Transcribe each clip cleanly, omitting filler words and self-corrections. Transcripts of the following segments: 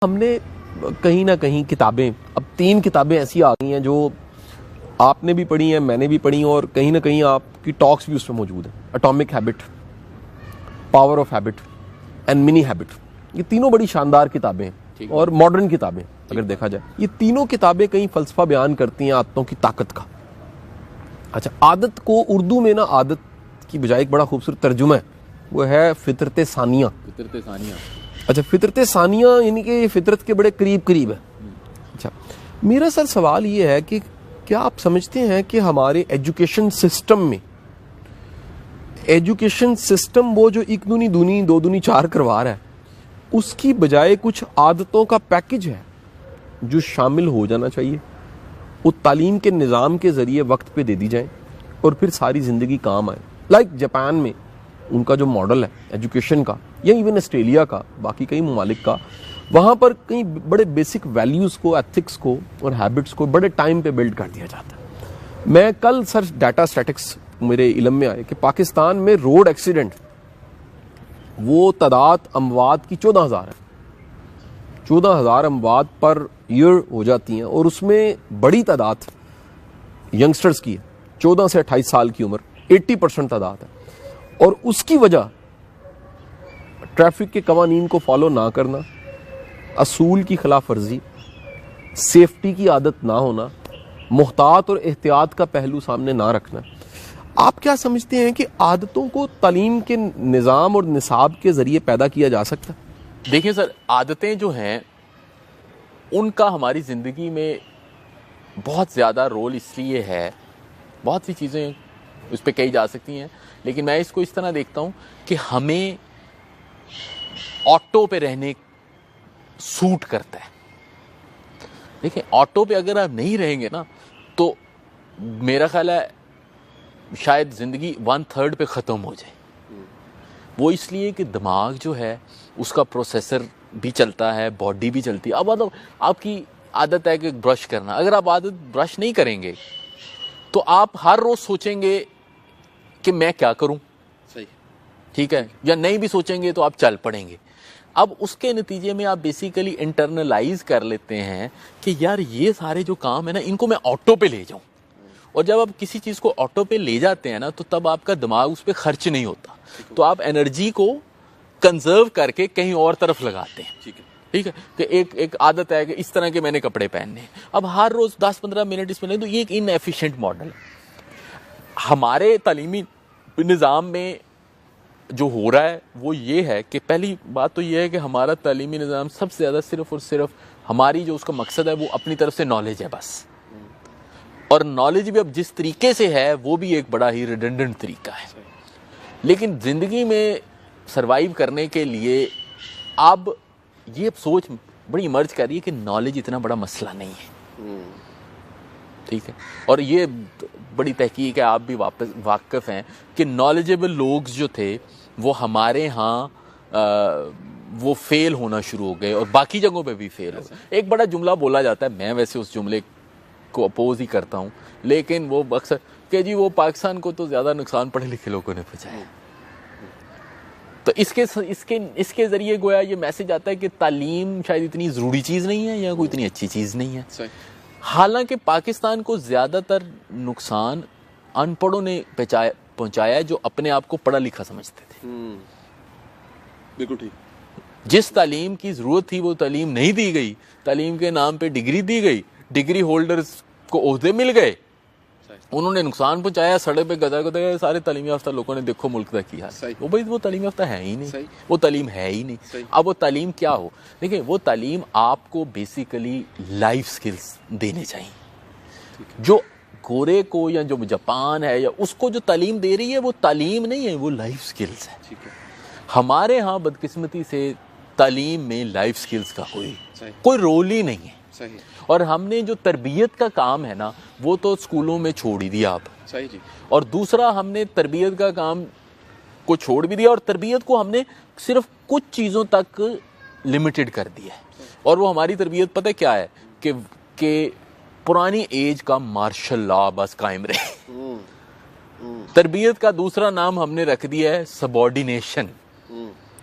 हमने कहीं ना कहीं किताबें, अब 3 किताबें ऐसी आ गई हैं जो आपने भी पढ़ी हैं, मैंने भी पढ़ी और कहीं ना कहीं आपकी टॉक्स भी उसमें मौजूद है। Atomic habit, power of habit and mini habit. ये तीनों बड़ी शानदार किताबें हैं और मॉडर्न किताबें अगर देखा जाए। ये तीनों किताबें कहीं फलसफा बयान करती हैं आदतों की ताकत का। अच्छा, आदत को उर्दू में ना आदत की बजाय एक बड़ा खूबसूरत तर्जुमा है, वो है फितरत सानिया। फितरत सानिया। अच्छा, फितरत सानिया यानी कि फितरत के बड़े करीब करीब है। अच्छा, मेरा सर सवाल ये है कि क्या आप समझते हैं कि हमारे एजुकेशन सिस्टम में, एजुकेशन सिस्टम वो जो 1 दूनी दूनी 2 दूनी 4 करवा रहा है, उसकी बजाय कुछ आदतों का पैकेज है जो शामिल हो जाना चाहिए, वो तालीम के निज़ाम के ज़रिए वक्त पे दे दी जाए और फिर सारी ज़िंदगी काम आए। लाइक जापान में उनका जो मॉडल है एजुकेशन का, या इवन ऑस्ट्रेलिया का, बाकी कई ममालिक का, वहाँ पर कई बड़े बेसिक वैल्यूज़ को, एथिक्स को और हैबिट्स को बड़े टाइम पे बिल्ड कर दिया जाता है। मैं कल सर डाटा स्टैटिक्स मेरे इल्म में आए कि पाकिस्तान में रोड एक्सीडेंट वो तादाद अमवात की 14,000 है। 14,000 अमवात पर ईयर हो जाती हैं और उसमें बड़ी तादाद यंगस्टर्स की है, 14 से 28 साल की उम्र 80% तादाद है। और उसकी वजह ट्रैफिक के कवानीन को फॉलो ना करना, असूल की खिलाफ वर्जी, सेफ्टी की आदत ना होना, मुहतात और एहतियात का पहलू सामने ना रखना। आप क्या समझते हैं कि आदतों को तालीम के निज़ाम और निसाब के जरिए पैदा किया जा सकता है? देखिए सर, आदतें जो हैं उनका हमारी ज़िंदगी में बहुत ज़्यादा रोल इसलिए है, बहुत सी चीज़ें उस पर कही जा सकती हैं, लेकिन मैं इसको इस तरह देखता हूँ कि हमें ऑटो पे रहने सूट करता है। देखिए, ऑटो पे अगर आप नहीं रहेंगे ना तो मेरा ख्याल है शायद ज़िंदगी 1/3 पे ख़त्म हो जाए। वो इसलिए कि दिमाग जो है उसका प्रोसेसर भी चलता है, बॉडी भी चलती है। अब मतलब आपकी आदत है कि ब्रश करना, अगर आप आदत ब्रश नहीं करेंगे तो आप हर रोज़ सोचेंगे कि मैं क्या करूं, सही, ठीक है, या नहीं भी सोचेंगे तो आप चल पड़ेंगे। अब उसके नतीजे में आप बेसिकली इंटरनलाइज कर लेते हैं कि यार ये सारे जो काम है ना, इनको मैं ऑटो पे ले जाऊं। और जब आप किसी चीज़ को ऑटो पे ले जाते हैं ना, तो तब आपका दिमाग उस पर खर्च नहीं होता, तो आप एनर्जी को कंजर्व करके कहीं और तरफ लगाते हैं। ठीक है, कि एक आदत है कि इस तरह के मैंने कपड़े पहनने हैं, अब हर रोज़ 10-15 मिनट इसमें नहीं, तो ये एक इनएफिशिएंट मॉडल है। हमारे तालीमी निज़ाम में जो हो रहा है वो ये है कि पहली बात तो ये है कि हमारा तालीमी निज़ाम सबसे ज़्यादा सिर्फ और सिर्फ हमारी जो उसका मकसद है वो अपनी तरफ से नॉलेज है बस। और नॉलेज भी अब जिस तरीके से है वो भी एक बड़ा ही रिडंडेंट तरीका है। लेकिन ज़िंदगी में सरवाइव करने के लिए अब ये सोच बड़ी इमर्ज कर रही है कि नॉलेज इतना बड़ा मसला नहीं है। ठीक है, और ये बड़ी तहकीक है, आप भी वाकिफ़ हैं कि नॉलेजेबल लोग जो थे वो हमारे यहाँ वो फेल होना शुरू हो गए और बाकी जगहों पे भी फेल हो गए। एक बड़ा जुमला बोला जाता है, मैं वैसे उस जुमले को अपोज ही करता हूँ, लेकिन वो अक्सर कि जी वो पाकिस्तान को तो ज़्यादा नुकसान पढ़े लिखे लोगों ने पहुँचाया। तो इसके ज़रिए गोया ये मैसेज आता है कि तालीम शायद इतनी ज़रूरी चीज़ नहीं है या कोई इतनी अच्छी चीज़ नहीं है। हालांकि पाकिस्तान को ज़्यादातर नुकसान अनपढ़ों ने पहुंचाया है जो अपने आप को पढ़ा लिखा समझते थे। बिल्कुल ठीक। जिस तालीम की ज़रूरत थी वो तालीम नहीं दी गई, तालीम के नाम पे डिग्री दी गई, डिग्री होल्डर्स को ओहदे मिल गए, उन्होंने नुकसान पहुंचाया, सड़क पे गदा गदा सारे तालीम याफ्ता लोगों ने देखो मुल्क का किया। वो तालीम याफ्ता है ही नहीं, वो तालीम है ही नहीं। अब वो तालीम क्या हो, देखिए वो तालीम आपको बेसिकली लाइफ स्किल्स देने चाहिए। जो गोरे को या जो जापान है या उसको जो तालीम दे रही है वो तालीम नहीं है, वो लाइफ स्किल्स है। हमारे यहाँ बदकिस्मती से तालीम में लाइफ स्किल्स का कोई रोल ही नहीं है। और हमने जो तरबियत का काम है ना वो तो स्कूलों में छोड़ ही दिया आप। सही जी। और दूसरा, हमने तरबियत का काम को छोड़ भी दिया और तरबियत को हमने सिर्फ कुछ चीज़ों तक लिमिटेड कर दिया है। और वो हमारी तरबियत पता है क्या है कि पुरानी एज का मार्शल लॉ बस कायम रहे। तरबियत का दूसरा नाम हमने रख दिया है सबॉर्डिनेशन।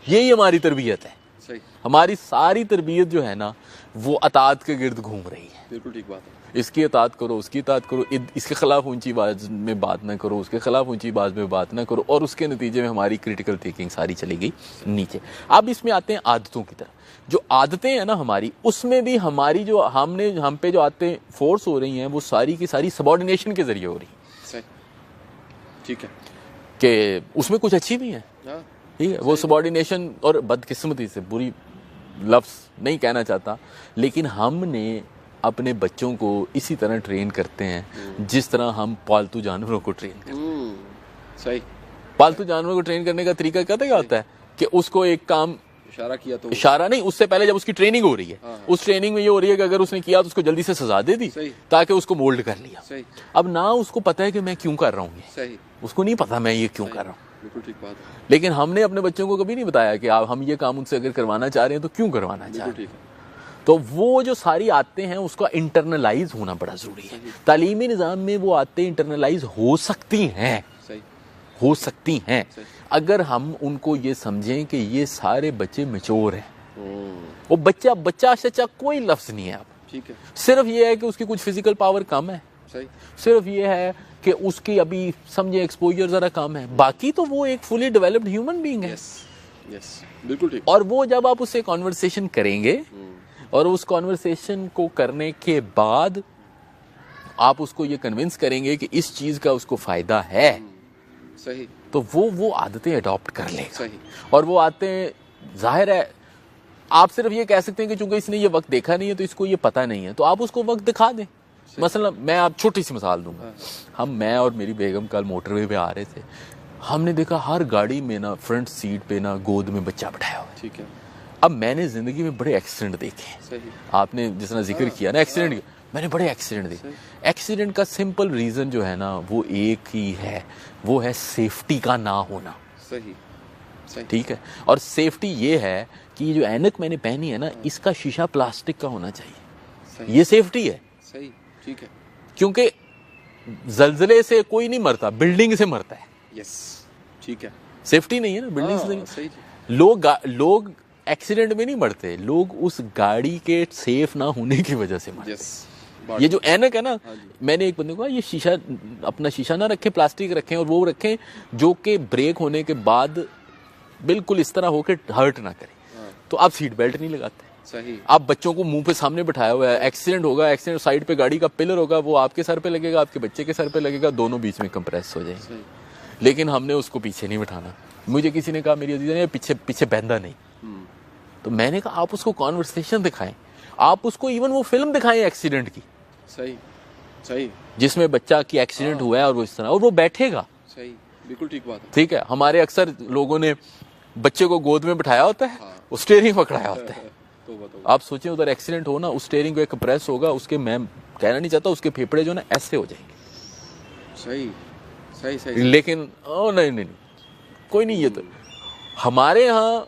यही हमारी तरबियत है। सही। हमारी सारी तरबियत जो है ना वो अतात के गिर्द घूम रही है। बिल्कुल ठीक बात है। इसकी अतात करो, उसकी अतात करो, इसके खिलाफ ऊंची आवाज में बात ना करो, उसके खिलाफ ऊंची आवाज में बात ना करो, और उसके नतीजे में हमारी क्रिटिकल थिंकिंग सारी चली गई नीचे। अब इसमें आते हैं आदतों की तरफ। जो आदतें हैं ना हमारी, उसमें भी हमारी जो हम पे जो आदतें फोर्स हो रही हैं वो सारी की सारी सबॉर्डिनेशन के जरिए हो रही है। सही, ठीक है, कि उसमें कुछ अच्छी भी है, ठीक है, वो सबॉर्डिनेशन और बदकिस्मती से, बुरी लफ्ज़ नहीं कहना चाहता, लेकिन हमने अपने बच्चों को इसी तरह ट्रेन करते हैं जिस तरह हम पालतू जानवरों को ट्रेन करते हैं। सही। पालतू जानवरों को ट्रेन करने का तरीका क्या होता है कि उसको एक काम, इशारा किया तो, इशारा नहीं, उससे पहले जब उसकी ट्रेनिंग हो रही है, उस ट्रेनिंग में ये हो रही है कि अगर उसने किया तो उसको जल्दी से सजा दे दी ताकि उसको मोल्ड कर लिया। सही। अब ना उसको पता है कि मैं क्यों कर रहा हूँ ये, सही, उसको नहीं पता मैं ये क्यों कर रहा हूँ। बिल्कुल ठीक बात है। लेकिन हमने अपने बच्चों को कभी नहीं बताया कि आप हम ये काम उनसे अगर करवाना चाह रहे हैं तो क्यों करवाना चाह रहे हैं। तो वो जो सारी आते हैं उसका इंटरनलाइज होना बड़ा जरूरी है। तालीमी निज़ाम में वो आते इंटरनलाइज हो सकती हैं, हो सकती हैं, अगर हम उनको ये समझें कि ये सारे बच्चे मैच्योर हैं। वो बच्चा सच्चा कोई लफ्ज नहीं है। अब ठीक है, सिर्फ ये है कि उसकी कुछ फिजिकल पावर कम है, सही, सिर्फ ये है कि उसकी अभी समझे एक्सपोजर जरा कम है, बाकी तो वो एक फुली डेवलप्ड ह्यूमन बीइंग है। यस, बिल्कुल ठीक। और वो जब आप उससे कॉन्वर्सेशन करेंगे और उस कॉन्वर्सेशन को करने के बाद आप उसको ये कन्विंस करेंगे कि इस चीज का उसको फायदा है, सही, तो वो आदतें अडॉप्ट कर लेगा। सही। और वो आदतें, जाहिर है आप सिर्फ ये कह सकते हैं कि चूंकि इसने ये वक्त देखा नहीं है तो इसको ये पता नहीं है, तो आप उसको वक्त दिखा दें। मसला मैं आप छोटी सी मिसाल दूंगा। मैं और मेरी बेगम कल मोटरवे पे आ रहे थे, हमने देखा हर गाड़ी में ना फ्रंट सीट पे ना गोद में बच्चा बैठाया हुआ है। ठीक है। अब मैंने जिंदगी में बड़े एक्सीडेंट देखे हैं। सही। आपने जिस तरह जिक्र किया ना एक्सीडेंट, मैंने बड़े एक्सीडेंट देखे। एक्सीडेंट का सिंपल रीजन जो है ना वो एक ही है, वो है सेफ्टी का ना होना। सही, सही, ठीक है। और सेफ्टी ये है कि ये जो ऐनक मैंने पहनी है ना, इसका शीशा प्लास्टिक का होना चाहिए। ये सेफ्टी है। सही, ठीक है। क्योंकि जलजले से कोई नहीं मरता, बिल्डिंग से मरता है। यस, ठीक है। सेफ्टी नहीं है ना, बिल्डिंग से नहीं। सही। लोग एक्सीडेंट में नहीं मरते, लोग उस गाड़ी के सेफ ना होने की वजह से मरते। yes, ये जो ऐनक है ना, मैंने एक बंदे को कहा ये शीशा, अपना शीशा ना रखें, प्लास्टिक रखें, और वो रखें जो कि ब्रेक होने के बाद बिल्कुल इस तरह हो के हर्ट ना करे। तो आप सीट बेल्ट नहीं लगाते। सही। आप बच्चों को मुंह पे सामने बिठाया हुआ है, एक्सीडेंट होगा, एक्सीडेंट साइड पे गाड़ी का पिलर होगा, वो आपके सर पे लगेगा, आपके बच्चे के सर पे लगेगा, दोनों बीच में कंप्रेस हो जाएंगे। लेकिन हमने उसको पीछे नहीं बिठाना। मुझे किसी ने कहा मेरी अजीजा ने पीछे बहंदा नहीं, तो मैंने कहा आप उसको कॉन्वर्सेशन दिखाएं, आप उसको इवन वो फिल्म दिखाएं एक्सीडेंट की। सही, सही, जिसमें बच्चा की एक्सीडेंट हुआ है और वो इस तरह, और वो बैठेगा। सही, बिल्कुल ठीक बात है। ठीक है। हमारे अक्सर लोगों ने बच्चे को गोद में बिठाया होता है, वो स्टीयरिंग पकड़ाया होता है। आप सोचें उधर एक्सीडेंट हो ना, उस स्टीयरिंग को एक प्रेस होगा, उसके, मैं कहना नहीं चाहता, उसके फेफड़े जो ना ऐसे हो जाएंगे। सही, सही, सही। लेकिन ओ नहीं, कोई नहीं। ये तो हमारे यहाँ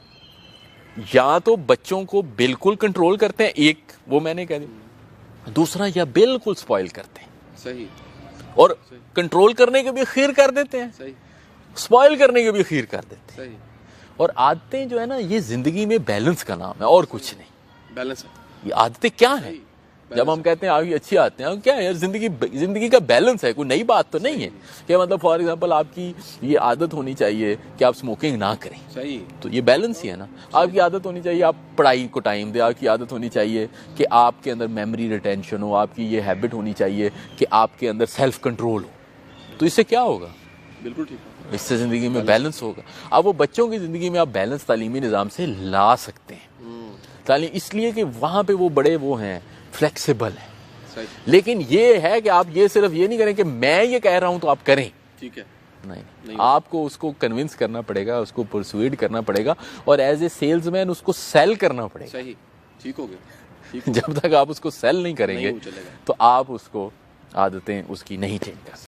या तो बच्चों को बिल्कुल कंट्रोल करते हैं, एक वो मैंने कह दिया, दूसरा या बिल्कुल स्पॉइल करते हैं। सही। और कंट्रोल करने के भी खीर कर देते हैं, सही, स्पॉइल करने के भी खीर कर देते हैं। सही। और आदतें जो है ना, ये जिंदगी में बैलेंस का नाम है और कुछ नहीं। बैलेंस है। ये आदतें क्या है? जब हम कहते हैं आपकी अच्छी आदतें हैं, क्या है यार, जिंदगी का बैलेंस है, कोई नई बात तो नहीं है। क्या मतलब फॉर एग्जांपल आपकी ये आदत होनी चाहिए कि आप स्मोकिंग ना करें। सही। तो ये बैलेंस ही है ना। आपकी आदत होनी चाहिए आप पढ़ाई को टाइम दें, आपकी आदत होनी चाहिए कि आपके अंदर मेमोरी रिटेंशन हो, आपकी ये हैबिट होनी चाहिए कि आपके अंदर सेल्फ कंट्रोल हो। तो इससे क्या होगा? बिल्कुल ठीक है। इससे जिंदगी में बैलेंस होगा। अब वो बच्चों की जिंदगी में आप बैलेंस तालीमी निज़ाम से ला सकते हैं। तालीम इसलिए कि वहाँ पे वो बड़े वो हैं, फ्लेक्सिबल है। लेकिन ये है कि आप ये सिर्फ ये नहीं करें कि मैं ये कह रहा हूं तो आप करें। ठीक है। नहीं, आपको उसको कन्विंस करना पड़ेगा, उसको परसुएड करना पड़ेगा, और एज ए सेल्समैन उसको सेल करना पड़ेगा। सही, ठीक हो गया। जब तक आप उसको सेल नहीं करेंगे तो आप उसको आदतें उसकी नहीं चेंज कर सकते।